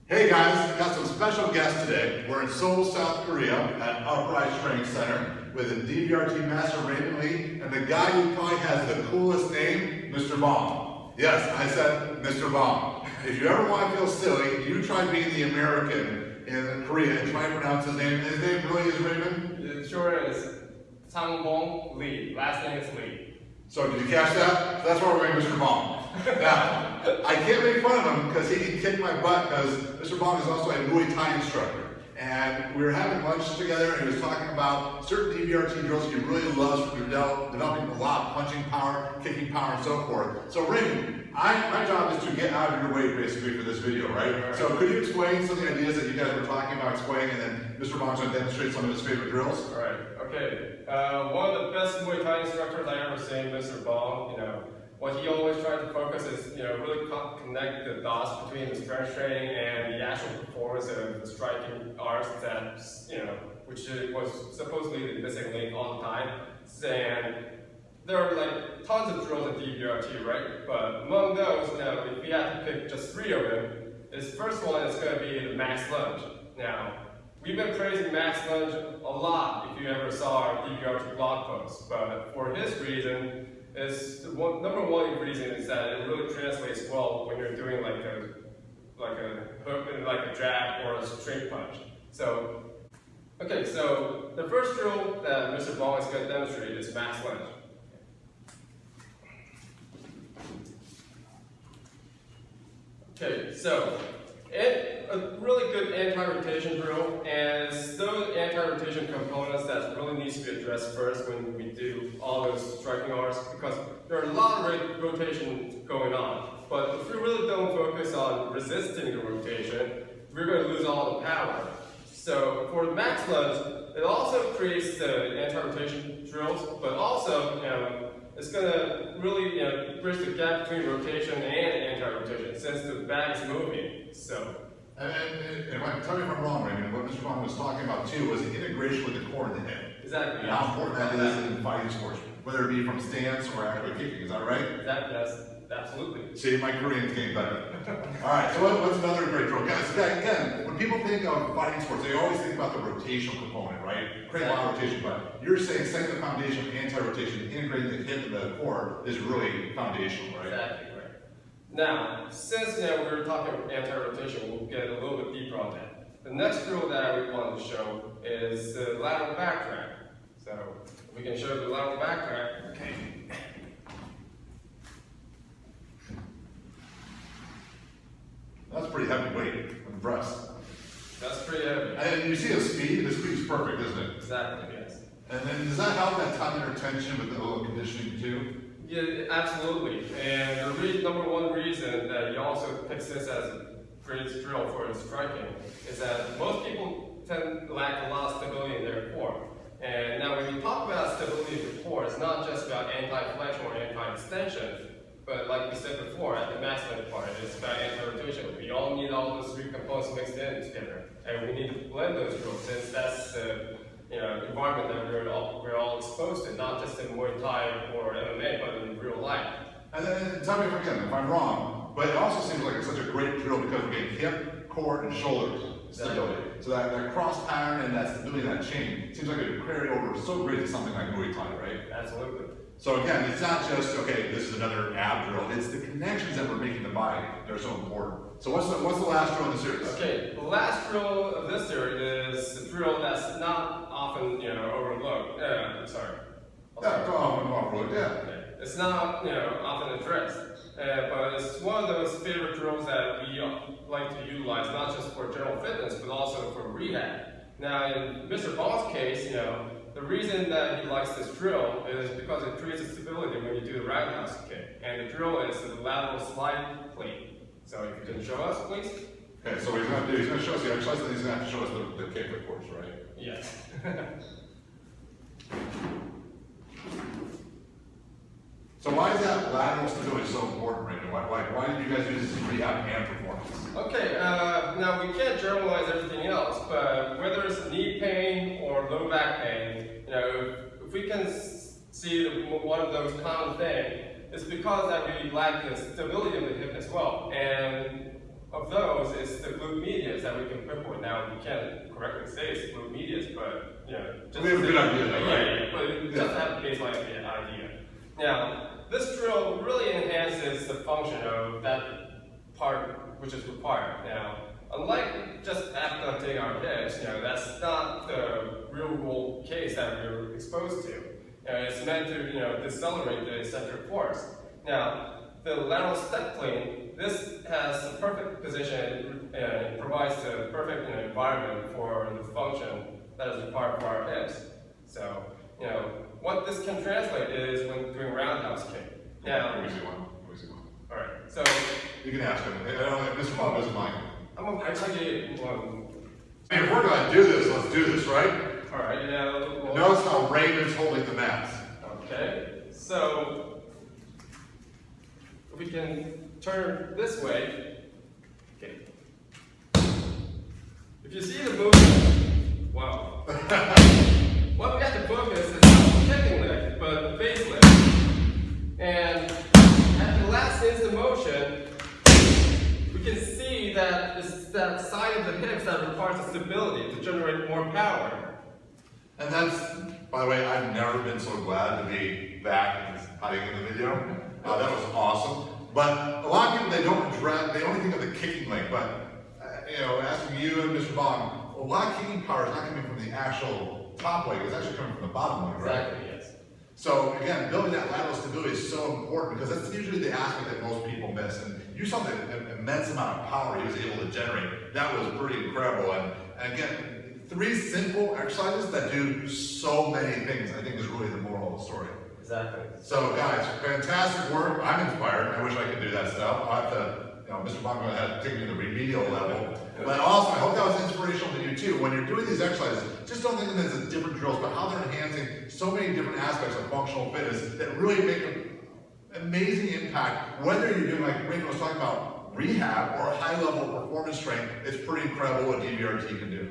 Hey guys, got some special guests today. We're in Seoul, South Korea at Uprise Training Center with a DVRT Master Raymond Lee and the guy who probably has the coolest name, Mr. Bong. Yes, I said Mr. Bong. If you ever want to feel silly, you try being the American in Korea and try to pronounce his name. His name really is Raymond? It sure is. Sang-bong Lee. Last name is Lee. So did you catch that? So that's why we're going Mr. Bong. Now, I can't make fun of him because he can kick my butt because Mr. Bong is also a Muay Thai instructor. And we were having lunch together and he was talking about certain DVRT drills he really loves for developing a lot of punching power, kicking power, and so forth. So Raymond, my job is to get out of your way basically for this video, right? So could you explain some of the ideas that you guys were talking about explaining and then Mr. Bong's going to demonstrate some of his favorite drills? All right, okay. One of the best Muay Thai instructors I ever seen, Mr. Bong, what he always tries to focus is, really connect the dots between the strength training and the actual performance of the striking arts that, which was supposedly the missing link all the time. And there are like tons of drills in DVRT, right? But among those, if we had to pick just 3 of them, this first one is going to be the max lunge. Now, we've been praising max lunge a lot if you ever saw our DVRT blog post, but for his reason, number one reason is that it really translates well when you're doing like a hook and like a jab or a straight punch. So, okay, so the first drill that Mr. Bong is going to demonstrate is max lunge. Okay, so a really good anti-rotation drill, and it's those anti-rotation components that really needs to be addressed first when we do all those striking arts, because there are a lot of rotation going on. But if we really don't focus on resisting the rotation, we're going to lose all the power. So for the max lunge, it also creates the anti-rotation drills, but also it's going to really bridge the gap between rotation and anti-rotation since the bag is moving. So. And tell me if I'm wrong, Raymond, what Mr. Bong was talking about too was the integration with the core and the hip. Exactly. And how important that is in fighting sports, whether it be from stance or actually kicking, is that right? That's absolutely. See, my Korean's getting better. Alright, so what's another great drill? Guys, again, when people think of fighting sports, they always think about the rotational component, right? Create a lot of rotation, but you're saying setting the foundation of anti-rotation, integrating the hip and the core is really foundational, right? Exactly. Now, since we were talking about anti-rotation, we'll get a little bit deeper on that. The next drill that we want to show is the lateral backtrack. So, we can show the lateral backtrack. Okay. That's pretty heavy weight on the breast. That's pretty heavy. And you see the speed is perfect, isn't it? Exactly, yes. And then does that help that top inner tension with the little conditioning too? Yeah, absolutely. And the number one reason that he also picks this as a great drill for his striking is that most people tend to lack a lot of stability in their core. And now when we talk about stability of the core, it's not just about anti-flexion or anti-extension, but like we said before, at the max lunge part, it's about anti-rotation. We all need all those 3 components mixed in together. And we need to blend those drills since that's the environment that we're all exposed to, not just in Muay Thai or MMA, but in real life. And then tell me if I'm wrong, but it also seems like it's such a great drill because we get hip, core, and shoulders stability. So that cross pattern and that stability of that chain seems like it would carry over so great to something like Muay Thai, right? Absolutely. So again, it's not just, okay, this is another ab drill, it's the connections that we're making the body that are so important. So what's the last drill in the series? Okay, the last drill of this series is a drill that's not often, overlooked. Sorry. Yeah, go off, yeah. Okay. It's not, often addressed, but it's one of those favorite drills that we like to utilize, not just for general fitness, but also for rehab. Now, in Mr. Bong's case, the reason that he likes this drill is because it creates a stability when you do the roundhouse kick. And the drill is the lateral slide plate. So if you can show us, please. Okay, so what he's going to show us the exercise, and he's going to have to show us the kick, of course, right? Yes. So why is that lateral stability so important right now? Why did you guys use this in rehab and performance? Okay, now we can't generalize everything else, but whether it's knee pain or low back pain, if we can see one of those common things, it's because that we lack the stability of the hip as well. And of those is the glute medius that we can pinpoint. Now, we can't correctly say it's glute medius, but, you know, just we have a good idea, though, right? Yeah, but just to have a baseline idea. Now, this drill really enhances the function of that part which is required. Now, unlike just abducting our hips, you know, that's not the real world case that we're exposed to. It's meant to, you know, decelerate the eccentric force. Now, the lateral step clean, this has the perfect position and provides the perfect, you know, environment for the function that is required for our hips. So, you know, what this can translate is when doing roundhouse kick. Now, Let me see one. All right, so You can ask him. I don't know if Mr. Bond doesn't mind. I tell you one. Hey, if we're going to do this, let's do this, right? All right, now. Notice how Raymond's holding the mats. Okay, so if we can turn this way. Okay. If you see the movement, wow. What we have to focus is not the kicking leg, but the face leg. And at the last instant motion, we can see that it's that side of the hips that requires the stability to generate more power. And that's, by the way, I've never been so glad to be back and hiding in the video. That was awesome. But a lot of people, they only think of the kicking leg, but, you know, asking you and Mr. Bond, a lot of kicking power is not coming from the actual top leg, it's actually coming from the bottom leg, right? Exactly, yes. So again, building that lateral stability is so important because that's usually the aspect that most people miss. And you saw the immense amount of power he was able to generate. That was pretty incredible. And again, 3 simple exercises that do so many things, I think is really the moral of the story. Exactly. So guys, fantastic work. I'm inspired. I wish I could do that stuff. I'll have to, you know, Mr. Bond had to take me to the remedial level. But also, I hope that was inspirational to you too. When you're doing these exercises, just don't think of them as different drills, but how they're enhancing so many different aspects of functional fitness that really make an amazing impact. Whether you're doing, like Raymond was talking about, rehab or high level performance training, it's pretty incredible what DVRT can do.